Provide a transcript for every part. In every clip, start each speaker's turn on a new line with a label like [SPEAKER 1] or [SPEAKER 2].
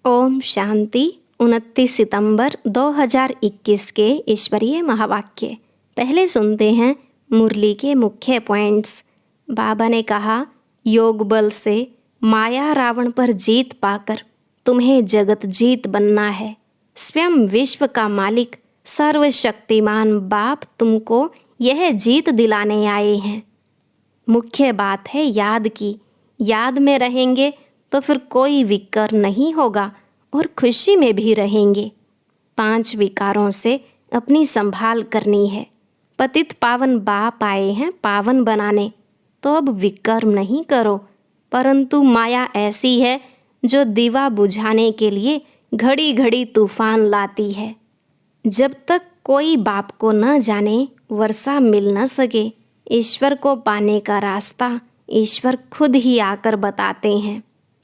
[SPEAKER 1] ओम शांति। 29 सितंबर 2021 के ईश्वरीय महावाक्य। पहले सुनते हैं मुरली के मुख्य पॉइंट्स। बाबा ने कहा, योग बल से माया रावण पर जीत पाकर तुम्हें जगत जीत बनना है। स्वयं विश्व का मालिक सर्वशक्तिमान बाप तुमको यह जीत दिलाने आए हैं। मुख्य बात है याद की। याद में रहेंगे तो फिर कोई विकार नहीं होगा और खुशी में भी रहेंगे। 5 विकारों से अपनी संभाल करनी है। पतित पावन बाप आए हैं पावन बनाने, तो अब विकर्म नहीं करो। परंतु माया ऐसी है जो दीवा बुझाने के लिए घड़ी घड़ी तूफान लाती है। जब तक कोई बाप को न जाने वर्षा मिल न सके। ईश्वर को पाने का रास्ता ईश्वर खुद ही आकर बताते हैं।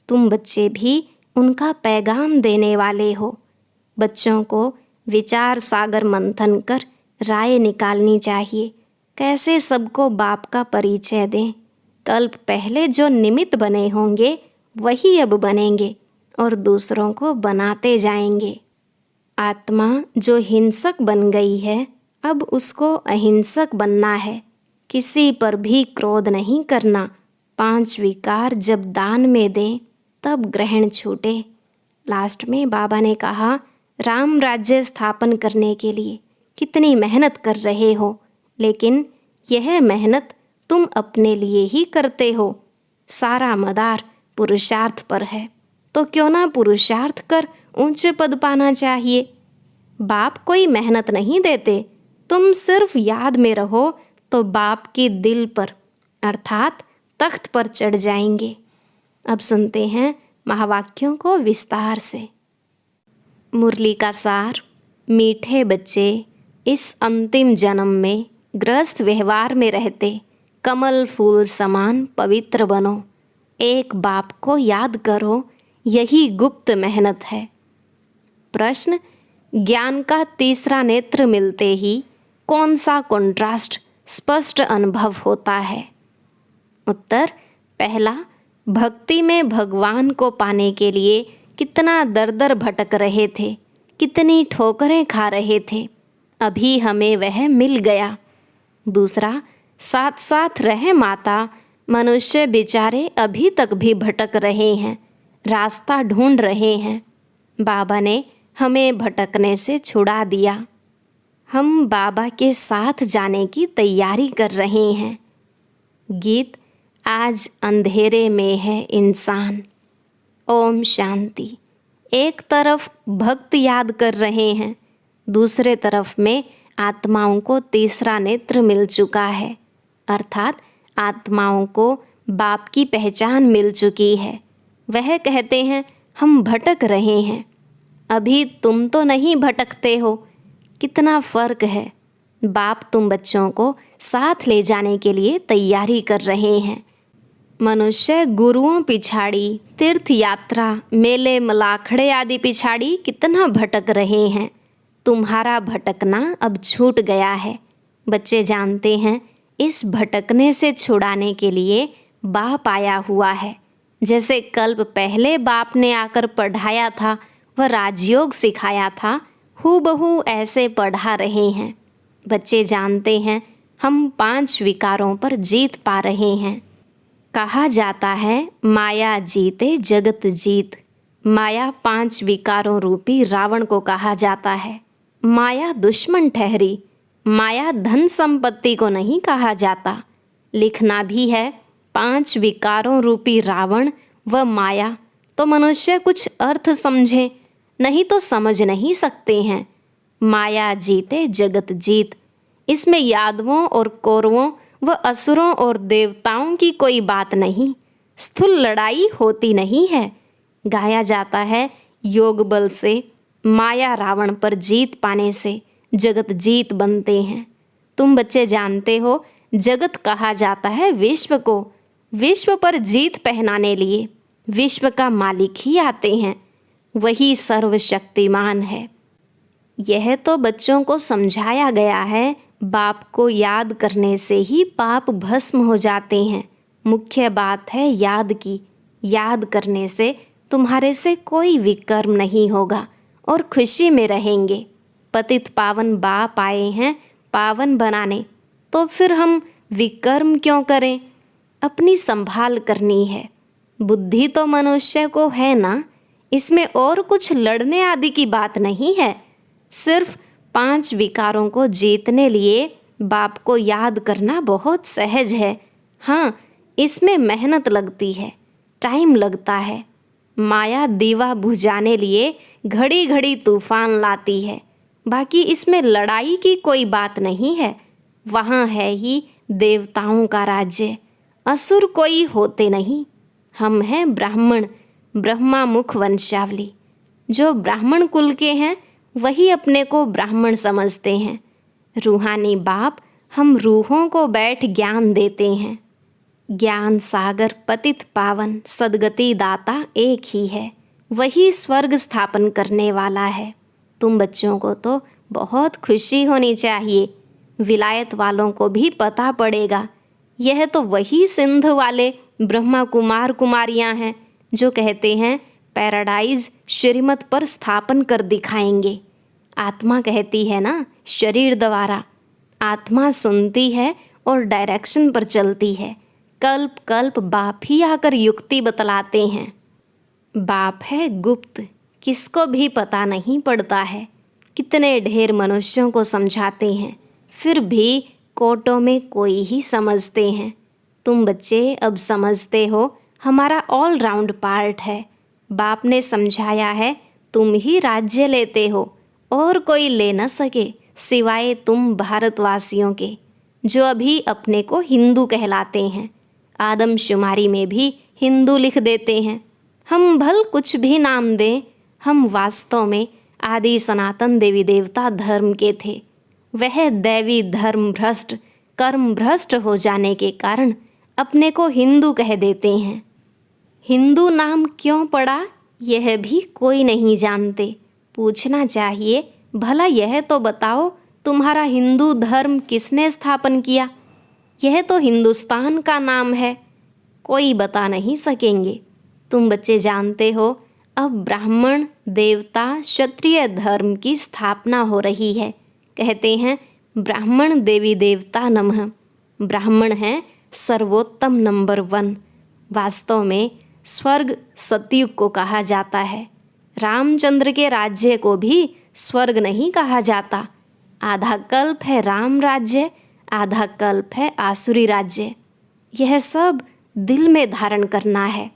[SPEAKER 1] तुम बच्चे भी उनका पैगाम देने वाले हो। बच्चों को विचार सागर मंथन कर राय निकालनी चाहिए। कैसे सबको बाप का परिचय दें। कल्प पहले जो निमित्त बने होंगे वही अब बनेंगे और दूसरों को बनाते जाएंगे। आत्मा जो हिंसक बन गई है, अब उसको अहिंसक बनना है। किसी पर भी क्रोध नहीं करना। 5 विकार जब दान में दें तब ग्रहण छूटे। लास्ट में बाबा ने कहा, राम राज्य स्थापन करने के लिए कितनी मेहनत कर रहे हो, लेकिन यह मेहनत तुम अपने लिए ही करते हो। सारा मदार पुरुषार्थ पर है, तो क्यों ना पुरुषार्थ कर ऊंच पद पाना चाहिए। बाप कोई मेहनत नहीं देते। तुम सिर्फ याद में रहो तो बाप के दिल पर अर्थात तख्त पर चढ़ जाएंगे। अब सुनते हैं महावाक्यों को विस्तार से। मुरली का सार। मीठे बच्चे, इस अंतिम जन्म में गृहस्थ व्यवहार में रहते कमल फूल समान पवित्र बनो। एक बाप को याद करो, यही गुप्त मेहनत है। प्रश्न, ज्ञान का तीसरा नेत्र मिलते ही कौन सा कॉन्ट्रास्ट स्पष्ट अनुभव होता है? उत्तर, पहला, भक्ति में भगवान को पाने के लिए कितना दर दर भटक रहे थे, कितनी ठोकरें खा रहे थे, अभी हमें वह मिल गया। दूसरा, साथ साथ रहे माता, मनुष्य बेचारे अभी तक भी भटक रहे हैं, रास्ता ढूंढ रहे हैं। बाबा ने हमें भटकने से छुड़ा दिया। हम बाबा के साथ जाने की तैयारी कर रहे हैं। गीत, आज अंधेरे में है इंसान। ओम शांति। एक तरफ भक्त याद कर रहे हैं, दूसरे तरफ में आत्माओं को तीसरा नेत्र मिल चुका है, अर्थात आत्माओं को बाप की पहचान मिल चुकी है। वह कहते हैं, हम भटक रहे हैं। अभी तुम तो नहीं भटकते हो। कितना फर्क है। बाप तुम बच्चों को साथ ले जाने के लिए तैयारी कर रहे हैं। मनुष्य गुरुओं पिछाड़ी, तीर्थ यात्रा, मेले मलाखड़े आदि पिछाड़ी कितना भटक रहे हैं। तुम्हारा भटकना अब छूट गया है। बच्चे जानते हैं, इस भटकने से छुड़ाने के लिए बाप आया हुआ है। जैसे कल्प पहले बाप ने आकर पढ़ाया था, वह राजयोग सिखाया था, हूबहू ऐसे पढ़ा रहे हैं। बच्चे जानते हैं, हम 5 विकारों पर जीत पा रहे हैं। कहा जाता है, माया जीते जगत जीत। माया 5 विकारों रूपी रावण को कहा जाता है। माया दुश्मन ठहरी। माया धन संपत्ति को नहीं कहा जाता। लिखना भी है, 5 विकारों रूपी रावण व माया, तो मनुष्य कुछ अर्थ समझे, नहीं तो समझ नहीं सकते हैं। माया जीते जगत जीत। इसमें यादवों और कौरवों व असुरों और देवताओं की कोई बात नहीं। स्थूल लड़ाई होती नहीं है। गाया जाता है, योग बल से माया रावण पर जीत पाने से जगत जीत बनते हैं। तुम बच्चे जानते हो, जगत कहा जाता है विश्व को। विश्व पर जीत पहनाने लिए विश्व का मालिक ही आते हैं। वही सर्वशक्तिमान है। यह तो बच्चों को समझाया गया है। बाप को याद करने से ही पाप भस्म हो जाते हैं। मुख्य बात है याद की। याद करने से तुम्हारे से कोई विकर्म नहीं होगा और खुशी में रहेंगे। पतित पावन बाप आए हैं पावन बनाने, तो फिर हम विकर्म क्यों करें? अपनी संभाल करनी है। बुद्धि तो मनुष्य को है ना, इसमें और कुछ लड़ने आदि की बात नहीं है। सिर्फ 5 विकारों को जीतने लिए बाप को याद करना बहुत सहज है। हाँ, इसमें मेहनत लगती है, टाइम लगता है। माया दीवा बुझाने लिए घड़ी घड़ी तूफान लाती है, बाकी इसमें लड़ाई की कोई बात नहीं है। वहाँ है ही देवताओं का राज्य, असुर कोई होते नहीं। हम हैं ब्राह्मण, ब्रह्मा मुख वंशावली। जो ब्राह्मण कुल के हैं वही अपने को ब्राह्मण समझते हैं। रूहानी बाप हम रूहों को बैठ ज्ञान देते हैं। ज्ञान सागर पतित पावन सदगति दाता एक ही है, वही स्वर्ग स्थापन करने वाला है। तुम बच्चों को तो बहुत खुशी होनी चाहिए। विलायत वालों को भी पता पड़ेगा, यह तो वही सिंध वाले ब्रह्मा कुमार कुमारियां हैं जो कहते हैं पैराडाइज श्रीमत पर स्थापन कर दिखाएंगे। आत्मा कहती है ना, शरीर द्वारा। आत्मा सुनती है और डायरेक्शन पर चलती है। कल्प कल्प बाप ही आकर युक्ति बतलाते हैं। बाप है गुप्त, किसको भी पता नहीं पड़ता है। कितने ढेर मनुष्यों को समझाते हैं, फिर भी कोटों में कोई ही समझते हैं। तुम बच्चे अब समझते हो, हमारा ऑल राउंड पार्ट है। बाप ने समझाया है, तुम ही राज्य लेते हो और कोई ले न सके सिवाय तुम भारतवासियों के, जो अभी अपने को हिंदू कहलाते हैं। आदमशुमारी में भी हिंदू लिख देते हैं। हम भल कुछ भी नाम दें, हम वास्तव में आदि सनातन देवी देवता धर्म के थे। वह दैवी धर्म भ्रष्ट कर्म भ्रष्ट हो जाने के कारण अपने को हिंदू कह देते हैं। हिंदू नाम क्यों पड़ा यह भी कोई नहीं जानते। पूछना चाहिए, भला यह तो बताओ तुम्हारा हिंदू धर्म किसने स्थापन किया? यह तो हिंदुस्तान का नाम है, कोई बता नहीं सकेंगे। तुम बच्चे जानते हो, अब ब्राह्मण देवता क्षत्रिय धर्म की स्थापना हो रही है। कहते हैं ब्राह्मण देवी देवता नमः। ब्राह्मण है सर्वोत्तम नंबर 1। वास्तव में स्वर्ग सतयुग को कहा जाता है। रामचंद्र के राज्य को भी स्वर्ग नहीं कहा जाता। आधा कल्प है राम राज्य, आधा कल्प है आसुरी राज्य। यह सब दिल में धारण करना है।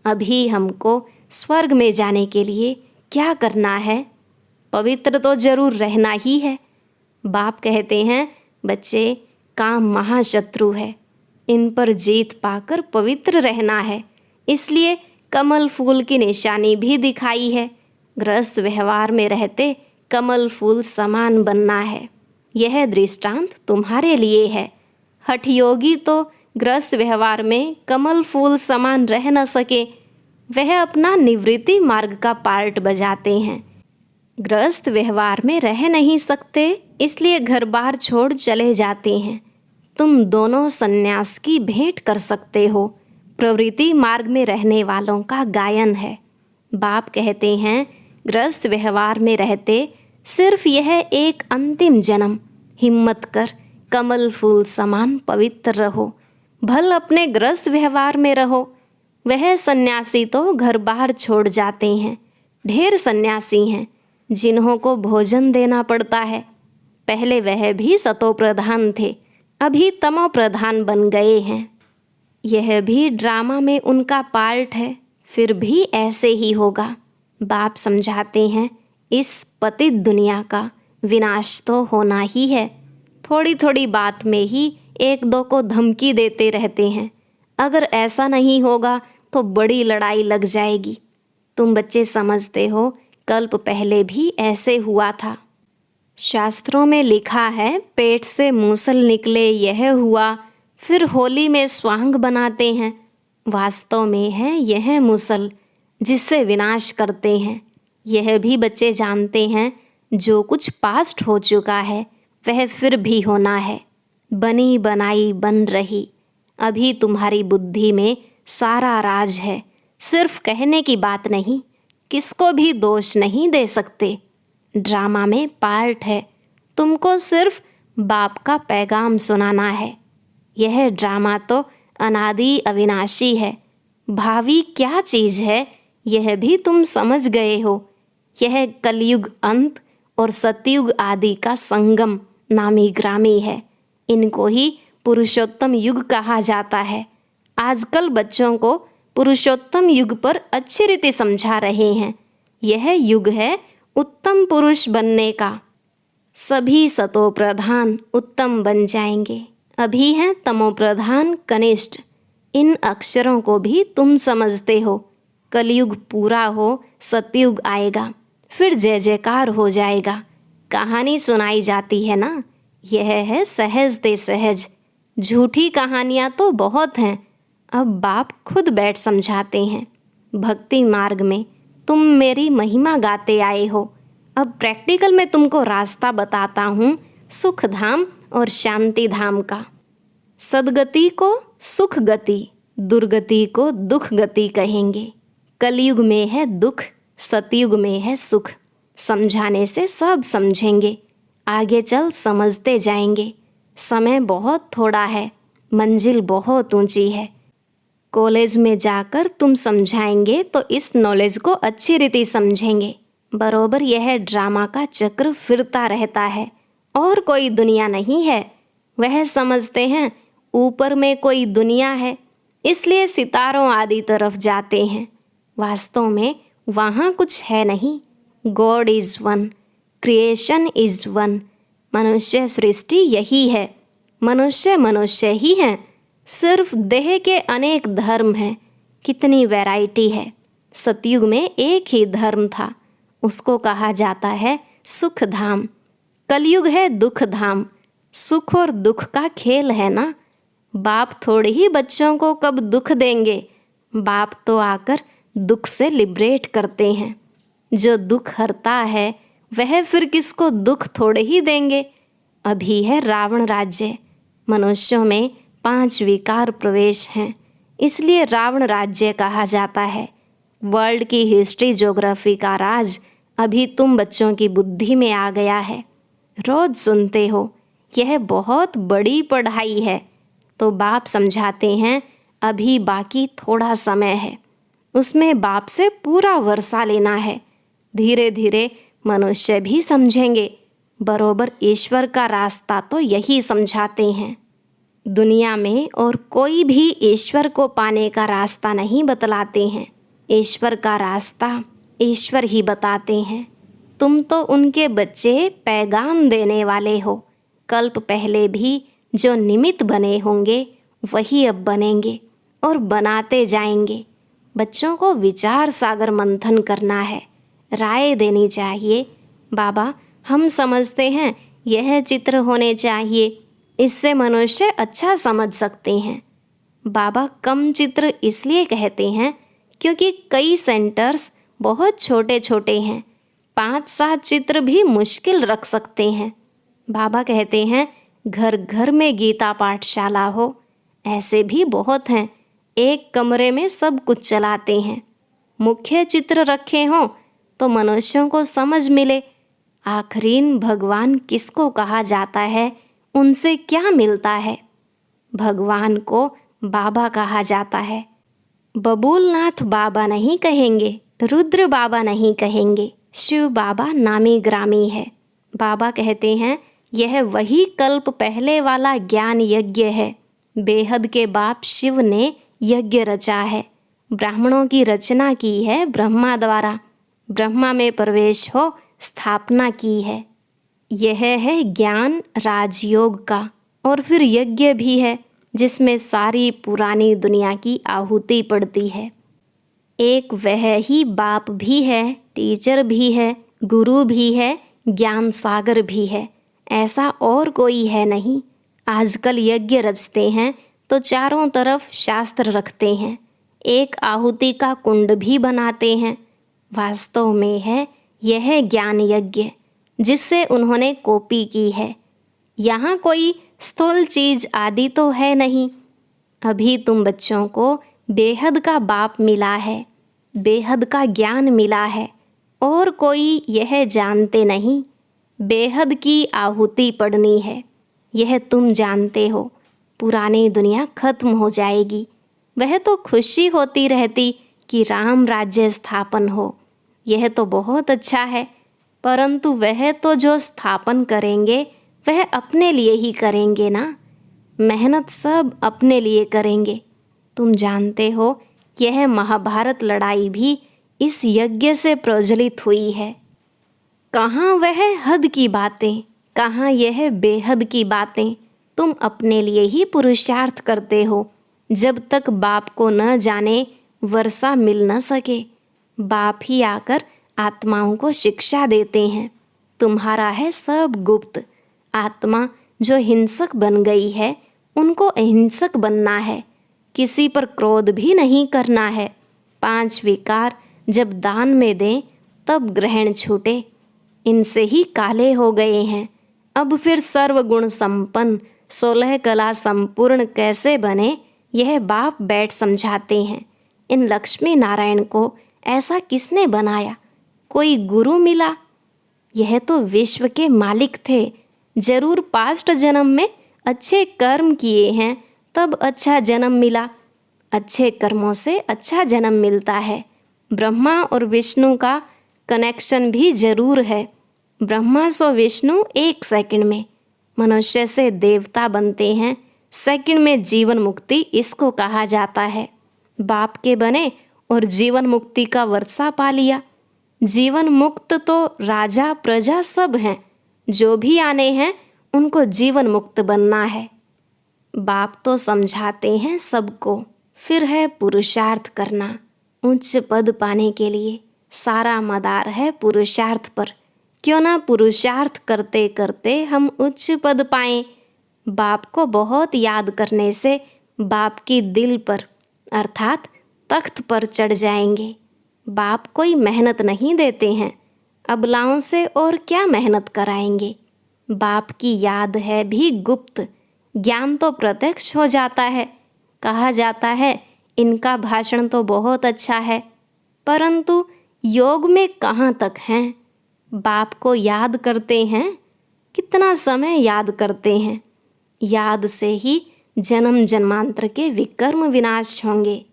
[SPEAKER 1] अभी हमको स्वर्ग में जाने के लिए क्या करना है? पवित्र तो जरूर रहना ही है। बाप कहते हैं, बच्चे काम महाशत्रु है, इन पर जीत पाकर पवित्र रहना है। इसलिए कमल फूल की निशानी भी दिखाई है। गृहस्थ व्यवहार में रहते कमल फूल समान बनना है। यह दृष्टांत तुम्हारे लिए है। हठयोगी तो गृहस्थ व्यवहार में कमल फूल समान रह न सके, वह अपना निवृत्ति मार्ग का पार्ट बजाते हैं। गृहस्थ व्यवहार में रह नहीं सकते, इसलिए घर बार छोड़ चले जाते हैं। तुम दोनों सन्यास की भेंट कर सकते हो। प्रवृत्ति मार्ग में रहने वालों का गायन है। बाप कहते हैं, गृहस्थ व्यवहार में रहते सिर्फ यह एक अंतिम जन्म हिम्मत कर कमल फूल समान पवित्र रहो। भल अपने गृहस्थ व्यवहार में रहो। वह सन्यासी तो घर बाहर छोड़ जाते हैं। ढेर सन्यासी हैं जिन्हों को भोजन देना पड़ता है। पहले वह भी सतो प्रधान थे, अभी तमो प्रधान बन गए हैं। यह भी ड्रामा में उनका पार्ट है, फिर भी ऐसे ही होगा। बाप समझाते हैं, इस पतित दुनिया का विनाश तो होना ही है। थोड़ी थोड़ी बात में ही एक दो को धमकी देते रहते हैं। अगर ऐसा नहीं होगा तो बड़ी लड़ाई लग जाएगी। तुम बच्चे समझते हो, कल्प पहले भी ऐसे हुआ था। शास्त्रों में लिखा है, पेट से मूसल निकले यह हुआ। फिर होली में स्वांग बनाते हैं। वास्तव में है यह मूसल जिससे विनाश करते हैं। यह भी बच्चे जानते हैं, जो कुछ पास्ट हो चुका है वह फिर भी होना है। बनी बनाई बन रही। अभी तुम्हारी बुद्धि में सारा राज है, सिर्फ कहने की बात नहीं, किसको भी दोष नहीं दे सकते। ड्रामा में पार्ट है, तुमको सिर्फ बाप का पैगाम सुनाना है। यह ड्रामा तो अनादि अविनाशी है। भावी क्या चीज़ है यह भी तुम समझ गए हो। यह कलयुग अंत और सतयुग आदि का संगम नामी ग्रामी है। इनको ही पुरुषोत्तम युग कहा जाता है। आजकल बच्चों को पुरुषोत्तम युग पर अच्छी रीति समझा रहे हैं। यह युग है उत्तम पुरुष बनने का। सभी सतो प्रधान उत्तम बन जाएंगे। अभी हैं तमो प्रधान कनिष्ठ। इन अक्षरों को भी तुम समझते हो। कलयुग पूरा हो, सतयुग आएगा, फिर जय जयकार हो जाएगा। कहानी सुनाई जाती है ना, यह है सहज ते सहज। झूठी कहानियाँ तो बहुत हैं। अब बाप खुद बैठ समझाते हैं। भक्ति मार्ग में तुम मेरी महिमा गाते आए हो। अब प्रैक्टिकल में तुमको रास्ता बताता हूँ सुख धाम और शांति धाम का। सदगति को सुख गति, दुर्गति को दुख गति कहेंगे। कलयुग में है दुख, सतयुग में है सुख। समझाने से सब समझेंगे। आगे चल समझते जाएंगे। समय बहुत थोड़ा है, मंजिल बहुत ऊंची है। कॉलेज में जाकर तुम समझाएंगे तो इस नॉलेज को अच्छी रीति समझेंगे। बरोबर यह ड्रामा का चक्र फिरता रहता है और कोई दुनिया नहीं है। वह समझते हैं ऊपर में कोई दुनिया है, इसलिए सितारों आदि तरफ जाते हैं। वास्तव में वहाँ कुछ है नहीं। God is one, creation is one. मनुष्य सृष्टि यही है। मनुष्य ही हैं। सिर्फ देह के अनेक धर्म हैं। कितनी वैरायटी है। सतयुग में एक ही धर्म था, उसको कहा जाता है सुख धाम। कलयुग है दुख धाम। सुख और दुख का खेल है ना। बाप थोड़े ही बच्चों को कब दुख देंगे। बाप तो आकर दुख से लिबरेट करते हैं। जो दुख हरता है वह फिर किसको दुख थोड़े ही देंगे। अभी है रावण राज्य। मनुष्यों में 5 विकार प्रवेश हैं, इसलिए रावण राज्य कहा जाता है। वर्ल्ड की हिस्ट्री ज्योग्राफी का राज अभी तुम बच्चों की बुद्धि में आ गया है। रोज सुनते हो यह बहुत बड़ी पढ़ाई है, तो बाप समझाते हैं अभी बाकी थोड़ा समय है, उसमें बाप से पूरा वर्षा लेना है। धीरे धीरे मनुष्य भी समझेंगे। बरोबर ईश्वर का रास्ता तो यही समझाते हैं। दुनिया में और कोई भी ईश्वर को पाने का रास्ता नहीं बतलाते हैं। ईश्वर का रास्ता ईश्वर ही बताते हैं। तुम तो उनके बच्चे, पैगाम देने वाले हो। कल्प पहले भी जो निमित्त बने होंगे वही अब बनेंगे और बनाते जाएंगे। बच्चों को विचार सागर मंथन करना है, राय देनी चाहिए। बाबा हम समझते हैं यह चित्र होने चाहिए, इससे मनुष्य अच्छा समझ सकते हैं। बाबा कम चित्र इसलिए कहते हैं क्योंकि कई सेंटर्स बहुत छोटे छोटे हैं। 5-7 चित्र भी मुश्किल रख सकते हैं। बाबा कहते हैं घर घर में गीता पाठशाला हो। ऐसे भी बहुत हैं, एक कमरे में सब कुछ चलाते हैं। मुख्य चित्र रखे हों तो मनुष्यों को समझ मिले आखिरीन भगवान किसको कहा जाता है, उनसे क्या मिलता है। भगवान को बाबा कहा जाता है। बबूलनाथ बाबा नहीं कहेंगे, रुद्र बाबा नहीं कहेंगे, शिव बाबा नामी ग्रामी है। बाबा कहते हैं यह वही कल्प पहले वाला ज्ञान यज्ञ है। बेहद के बाप शिव ने यज्ञ रचा है। ब्राह्मणों की रचना की है ब्रह्मा द्वारा। ब्रह्मा में प्रवेश हो स्थापना की है। यह है ज्ञान राजयोग का। और फिर यज्ञ भी है जिसमें सारी पुरानी दुनिया की आहुति पड़ती है। एक वह ही बाप भी है, टीचर भी है, गुरु भी है, ज्ञान सागर भी है। ऐसा और कोई है नहीं। आजकल यज्ञ रचते हैं तो चारों तरफ शास्त्र रखते हैं, एक आहुति का कुंड भी बनाते हैं। वास्तव में है यह ज्ञान यज्ञ जिससे उन्होंने कॉपी की है। यहाँ कोई स्थूल चीज़ आदि तो है नहीं। अभी तुम बच्चों को बेहद का बाप मिला है, बेहद का ज्ञान मिला है, और कोई यह जानते नहीं, बेहद की आहुति पड़नी है। यह तुम जानते हो, पुरानी दुनिया खत्म हो जाएगी। वह तो खुशी होती रहती कि राम राज्य स्थापन हो, यह तो बहुत अच्छा है, परंतु वह तो जो स्थापन करेंगे वह अपने लिए ही करेंगे ना, मेहनत सब अपने लिए करेंगे। तुम जानते हो यह महाभारत लड़ाई भी इस यज्ञ से प्रज्वलित हुई है। कहाँ वह हद की बातें, कहाँ यह बेहद की बातें। तुम अपने लिए ही पुरुषार्थ करते हो। जब तक बाप को न जाने वर्षा मिल न सके, बाप ही आकर आत्माओं को शिक्षा देते हैं। तुम्हारा है सब गुप्त। आत्मा जो हिंसक बन गई है, उनको अहिंसक बनना है। किसी पर क्रोध भी नहीं करना है। 5 विकार जब दान में दें तब ग्रहण छूटे। इनसे ही काले हो गए हैं। अब फिर सर्वगुण संपन्न 16 कला संपूर्ण कैसे बने, यह बाप बैठ समझाते हैं। इन लक्ष्मी नारायण को ऐसा किसने बनाया? कोई गुरु मिला? यह तो विश्व के मालिक थे। जरूर पास्ट जन्म में अच्छे कर्म किए हैं, तब अच्छा जन्म मिला। अच्छे कर्मों से अच्छा जन्म मिलता है। ब्रह्मा और विष्णु का कनेक्शन भी जरूर है। ब्रह्मा सो विष्णु 1 सेकंड में, मनुष्य से देवता बनते हैं सेकंड में। जीवन मुक्ति इसको कहा जाता है। बाप के बने और जीवन मुक्ति का वर्षा पा लिया। जीवन मुक्त तो राजा प्रजा सब हैं। जो भी आने हैं उनको जीवन मुक्त बनना है। बाप तो समझाते हैं सबको, फिर है पुरुषार्थ करना। उच्च पद पाने के लिए सारा मदार है पुरुषार्थ पर। क्यों ना पुरुषार्थ करते करते हम उच्च पद पाएं। बाप को बहुत याद करने से बाप की दिल पर अर्थात तख्त पर चढ़ जाएंगे। बाप कोई मेहनत नहीं देते हैं, अबलाओं से और क्या मेहनत कराएंगे। बाप की याद है भी गुप्त, ज्ञान तो प्रत्यक्ष हो जाता है। कहा जाता है इनका भाषण तो बहुत अच्छा है, परंतु योग में कहाँ तक हैं। बाप को याद करते हैं, कितना समय याद करते हैं। याद से ही जन्म जन्मांतर के विकर्म विनाश होंगे।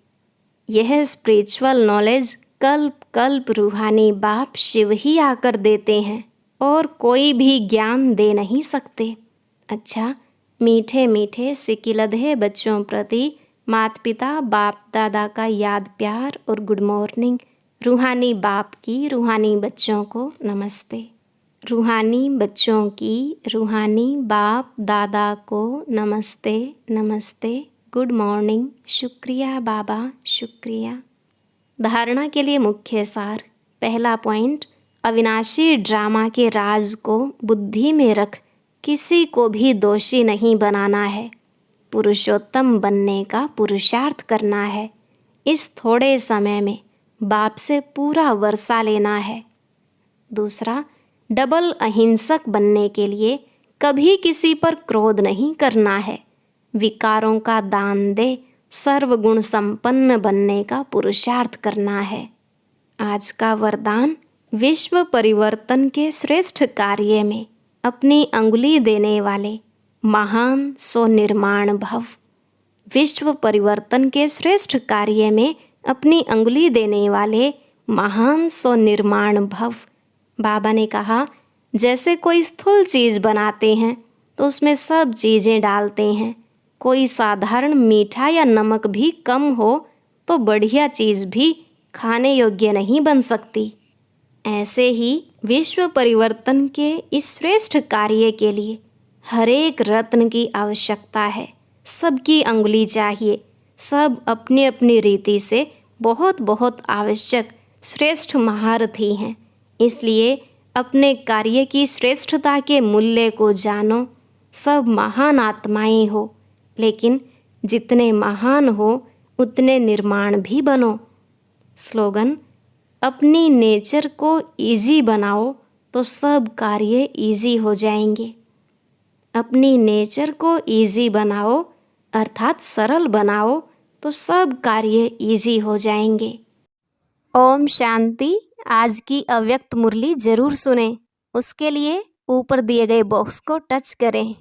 [SPEAKER 1] यह स्पिरिचुअल नॉलेज कल्प कल्प रूहानी बाप शिव ही आकर देते हैं, और कोई भी ज्ञान दे नहीं सकते। अच्छा, मीठे मीठे सिकिलधे बच्चों प्रति माता पिता बाप दादा का याद प्यार और गुड मॉर्निंग। रूहानी बाप की रूहानी बच्चों को नमस्ते। रूहानी बच्चों की रूहानी बाप दादा को नमस्ते नमस्ते, गुड मॉर्निंग, शुक्रिया बाबा, शुक्रिया। धारणा के लिए मुख्य सार। पहला पॉइंट, अविनाशी ड्रामा के राज को बुद्धि में रख किसी को भी दोषी नहीं बनाना है। पुरुषोत्तम बनने का पुरुषार्थ करना है। इस थोड़े समय में बाप से पूरा वर्षा लेना है। दूसरा, डबल अहिंसक बनने के लिए कभी किसी पर क्रोध नहीं करना है। विकारों का दान दे सर्वगुण संपन्न बनने का पुरुषार्थ करना है। आज का वरदान, विश्व परिवर्तन के श्रेष्ठ कार्य में अपनी अंगुली देने वाले महान सो निर्माण भव। विश्व परिवर्तन के श्रेष्ठ कार्य में अपनी अंगुली देने वाले महान सो निर्माण भव। बाबा ने कहा, जैसे कोई स्थूल चीज़ बनाते हैं तो उसमें सब चीज़ें डालते हैं। कोई साधारण मीठा या नमक भी कम हो तो बढ़िया चीज़ भी खाने योग्य नहीं बन सकती। ऐसे ही विश्व परिवर्तन के इस श्रेष्ठ कार्य के लिए हर एक रत्न की आवश्यकता है। सबकी अंगुली चाहिए। सब अपनी अपनी रीति से बहुत बहुत आवश्यक श्रेष्ठ महारथी हैं। इसलिए अपने कार्य की श्रेष्ठता के मूल्य को जानो। सब महान आत्माएं हो, लेकिन जितने महान हो उतने निर्माण भी बनो। स्लोगन, अपनी नेचर को इजी बनाओ तो सब कार्य इजी हो जाएंगे। अपनी नेचर को इजी बनाओ अर्थात सरल बनाओ तो सब कार्य इजी हो जाएंगे। ओम शांति। आज की अव्यक्त मुरली जरूर सुने। उसके लिए ऊपर दिए गए बॉक्स को टच करें।